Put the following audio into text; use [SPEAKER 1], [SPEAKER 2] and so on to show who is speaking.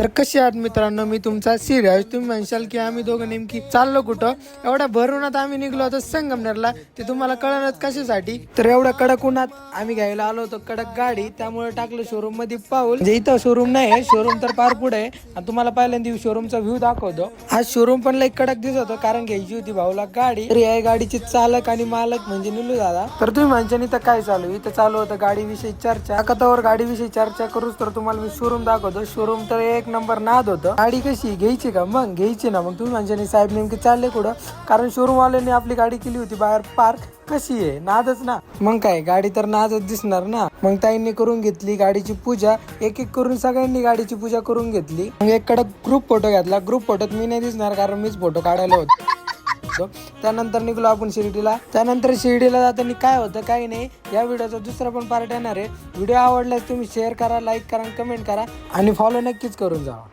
[SPEAKER 1] तर कसे आहात मित्रांनो, मी तुमचा सिराज. तुम्ही म्हणशाल की आम्ही दोघं नेमकी चाललो कुठं. एवढ्या भरूनात आम्ही निघलो होतो संगमनेरला. ते तुम्हाला कळणारच कशासाठी. तर एवढ्या कडक उन्हात आम्ही घ्यायला आलो होतो कडक गाडी, त्यामुळे टाकलं शोरूम मध्ये पाऊल. म्हणजे इथं शोरूम नाही, शोरूम तर पार पुढे आहे. आणि तुम्हाला पहिल्यांदा शोरूमचा व्ह्यू दाखवतो. आज शोरूम पण लई कडक दिसत होतं, कारण घ्यायची होती भाऊला गाडी. तर या गाडीचे चालक आणि मालक म्हणजे निलू दादा. तर तुम्ही म्हणशाल इथं काय चालू, इथं चालू होतं गाडीविषयी चर्चा. कथावर गाडीविषयी चर्चा करूच तर तुम्हाला मी शोरूम दाखवतो. शोरूम तर एक नंबर नाद होतं. गाडी कशी घ्यायची का, मग घ्यायची ना. मग तुम्ही म्हणजे साहेब नेमके चालले कुठं, कारण शोरूम वाल्यांनी आपली गाडी केली होती बाहेर पार्क. कशी आहे, नादच ना. मग काय, गाडी तर नादच दिसणार ना. मग ताईंनी करून घेतली गाडीची पूजा. एक एक करून सगळ्यांनी गाडीची पूजा करून घेतली. मग एक कडक ग्रुप फोटो घेतला. ग्रुप फोटोत मी नाही दिसणार, कारण मीच फोटो काढायला होतो. त्यानंतर निघलो आपण शिर्डीला. त्यानंतर शिर्डीला जाताना काय होतं काही नाही, या व्हिडिओचा दुसरा पण पार्ट येणार आहे. व्हिडिओ आवडल्यास तुम्ही शेअर करा, लाईक करा, कमेंट करा आणि फॉलो नक्कीच करून जावा.